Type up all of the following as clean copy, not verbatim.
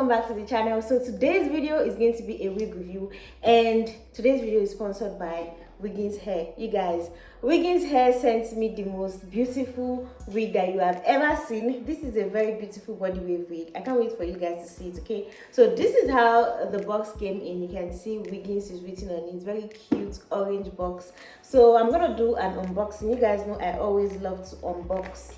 welcome back to the channel. So today's video is going to be a wig review, and today's video is sponsored by Wiggins Hair. You guys, Wiggins Hair sent me the most beautiful wig that you have ever seen. This is a very beautiful body wave wig. I can't wait for you guys to see it. Okay, so this is how the box came in. You can see Wiggins is written on it. Very cute orange box. So I'm gonna do an unboxing. You guys know I always love to unbox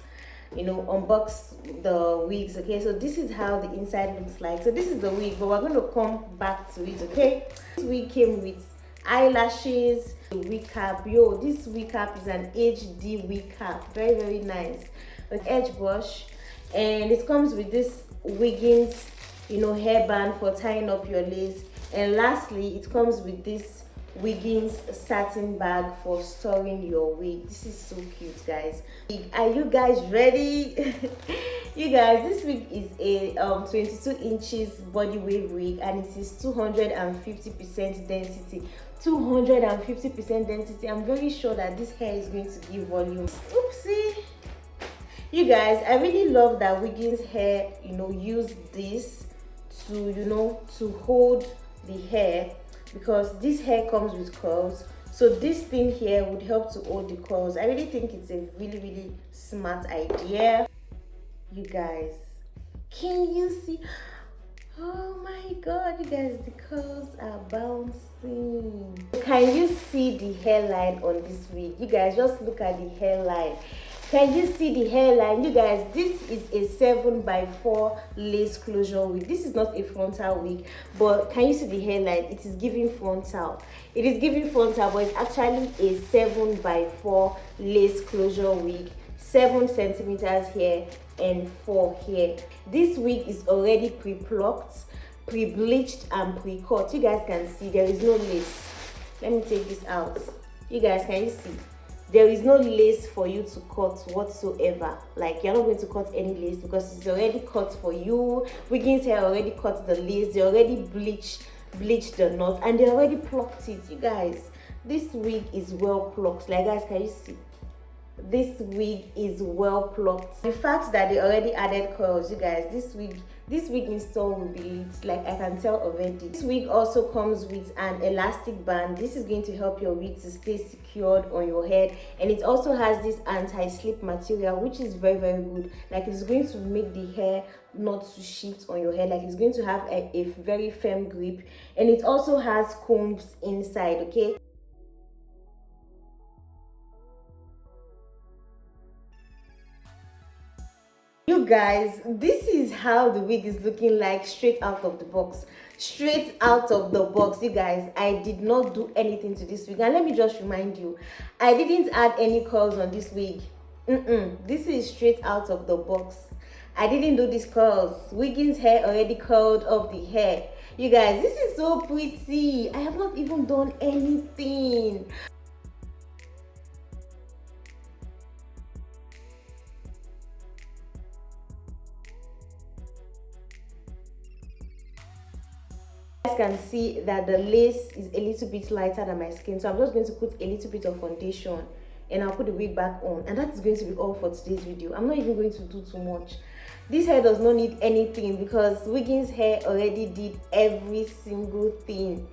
the wigs. Okay, so this is how the inside looks like. So this is the wig, but we're going to come back to it. Okay, this wig came with eyelashes, a wig cap. This wig cap is an HD wig cap, very nice, with edge brush, and it comes with this Wiggins hairband for tying up your lace, and lastly it comes with this Wiggins satin bag for storing your wig. This is so cute, guys. Are you guys ready? You guys, this wig is a 22 inches body wave wig, and it is 250% density. 250% density. I'm very sure that this hair is going to give volume. Oopsie. You guys, I really love that Wiggins Hair use this to hold the hair, because this hair comes with curls, so this thing here would help to hold the curls. I really think it's a really smart idea. You guys, can you see? Oh my god, you guys, the curls are bouncing. Can you see the hairline on this wig? You guys, just look at the hairline. Can you see the hairline? You guys, this is a 7x4 lace closure wig. This is not a frontal wig, but can you see the hairline? It is giving frontal. It is giving frontal, but it's actually a 7x4 lace closure wig. 7 centimeters here and 4 here. This wig is already pre-plucked, pre-bleached, and pre-cut. You guys can see there is no lace. Let me take this out. You guys, can you see? There is no lace for you to cut whatsoever. Like, you're not going to cut any lace because it's already cut for you. Wiggins Hair already cut the lace. They already bleached the knot, and they already plucked it. You guys, this wig is well plucked. Like, guys, can you see? This wig is well plucked. The fact that they already added curls, you guys, this wig install will be lit. Like, I can tell already. This wig also comes with an elastic band. This is going to help your wig to stay secured on your head, and it also has this anti-slip material, which is very good. Like, it's going to make the hair not to shift on your head. Like, it's going to have a very firm grip, and it also has combs inside. Okay, you guys, this is how the wig is looking like straight out of the box. Straight out of the box. You guys, I did not do anything to this wig, and let me just remind you, I didn't add any curls on this wig. This is straight out of the box. I didn't do these curls. Wiggins Hair already curled off the hair. You guys, this is so pretty. I have not even done anything. You guys can see that the lace is a little bit lighter than my skin, so I'm just going to put a little bit of foundation, and I'll put the wig back on, and that is going to be all for today's video. I'm not even going to do too much. This hair does not need anything because Wiggins Hair already did every single thing.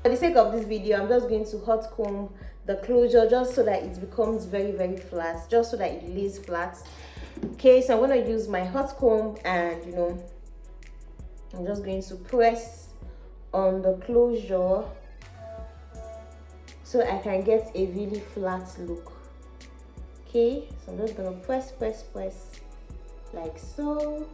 For the sake of this video, I'm just going to hot comb the closure just so that it becomes very flat, just so that it lays flat. Okay, so I'm going to use my hot comb, and I'm just going to press on the closure so I can get a really flat look. Okay, so I'm just going to press like so.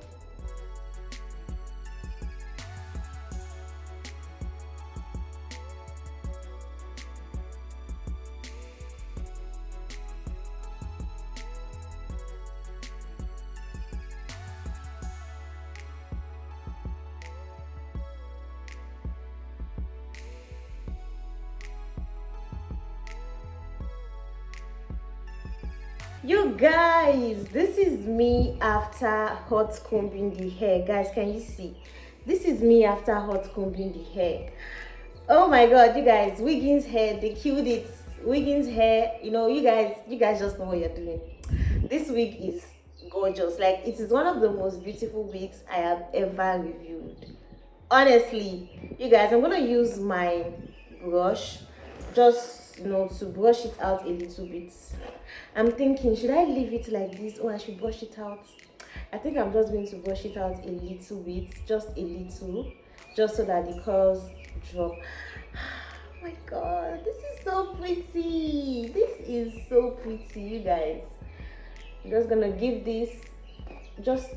You guys, this is me after hot combing the hair. Guys, can you see? This is me after hot combing the hair. Oh my god, you guys, Wiggins hair, they killed it. Wiggins hair, you know, you guys just know what you're doing. This wig is gorgeous. Like, it is one of the most beautiful wigs I have ever reviewed. Honestly, you guys, I'm gonna use my brush just, you know, to brush it out a little bit. I'm thinking, should I leave it like this or I should brush it out? I think I'm just going to brush it out a little bit, just a little, just so that the curls drop. Oh my god, this is so pretty. This is so pretty, you guys. I'm just gonna give this just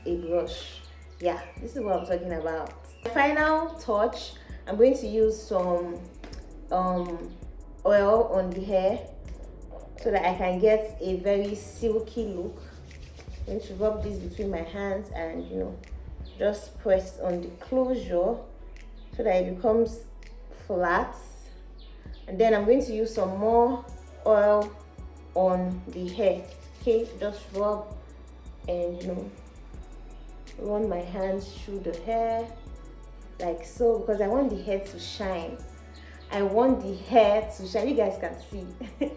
a brush. Yeah, this is what I'm talking about. Final touch, I'm going to use some oil on the hair so that I can get a very silky look. I'm going to rub this between my hands and, you know, just press on the closure so that it becomes flat. And then I'm going to use some more oil on the hair. Okay, just rub and, you know, run my hands through the hair like so, because I want the hair to shine. I want the hair to shine. You guys can see.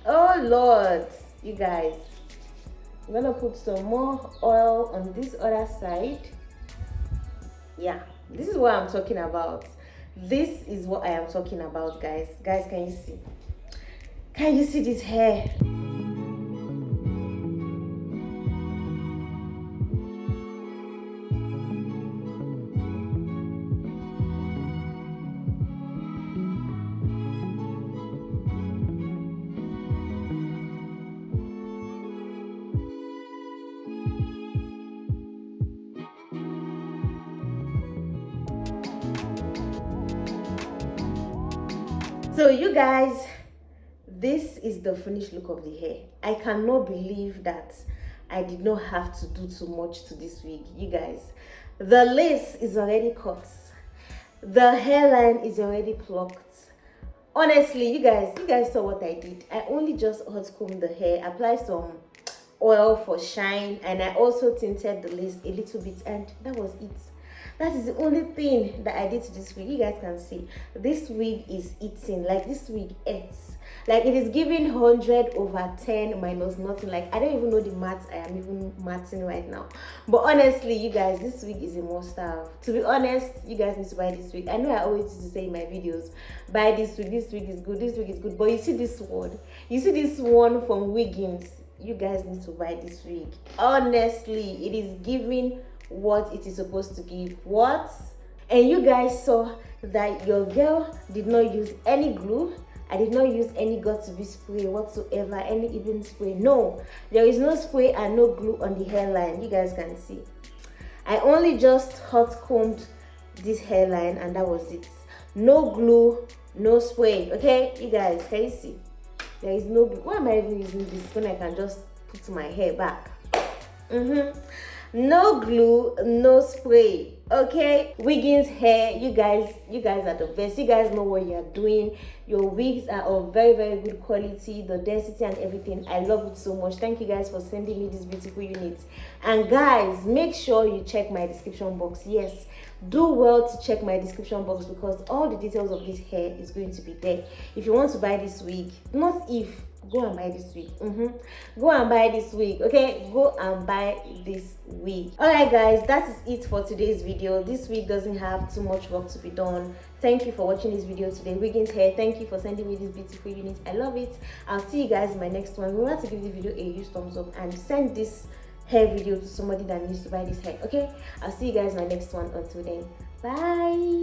Oh Lord, you guys, I'm gonna put some more oil on this other side. Yeah, this is what I'm talking about. This is what I am talking about, guys. Guys, can you see? Can you see this hair? So you guys, this is the finished look of the hair. I cannot believe that I did not have to do too much to this wig. You guys, the lace is already cut, the hairline is already plucked. Honestly, you guys saw what I did. I only just hot combed the hair, applied some oil for shine, and I also tinted the lace a little bit, and that was it. That is the only thing that I did to this wig. You guys can see this wig is eating. Like, this wig eats. Like, it is giving 100/10 minus nothing. Like, I don't even know the maths I am even mathing right now. But honestly, you guys, this wig is a must-have. To be honest, you guys need to buy this wig. I know I always used to say in my videos, buy this wig is good, this wig is good. But you see this one? You see this one from Wiggins? You guys need to buy this wig. Honestly, it is giving what it is supposed to give. What? And you guys saw that your girl did not use any glue. I did not use any got2b spray whatsoever, any even spray. No, there is no spray and no glue on the hairline. You guys can see I only just hot combed this hairline and that was it. No glue, no spray. Okay, you guys, can you see? There is no glue. Why am I even using this when I can just put my hair back? No glue, no spray. Okay, Wiggins hair, you guys are the best. You guys know what you're doing. Your wigs are of very, very good quality, the density and everything. I love it so much. Thank you guys for sending me these beautiful units. And guys, make sure you check my description box. Yes, do well to check my description box, because all the details of this hair is going to be there. If you want to buy this wig, not if, go and buy this wig. Go and buy this wig. Okay, go and buy this wig. All right guys, that is it for today's video. This wig doesn't have too much work to be done. Thank you for watching this video today. Wiggins hair, thank you for sending me these beautiful units. I love it. I'll see you guys in my next one. Remember to give this video a huge thumbs up and send this hair video to somebody that needs to buy this hair. Okay, I'll see you guys in my next one. Until then, bye.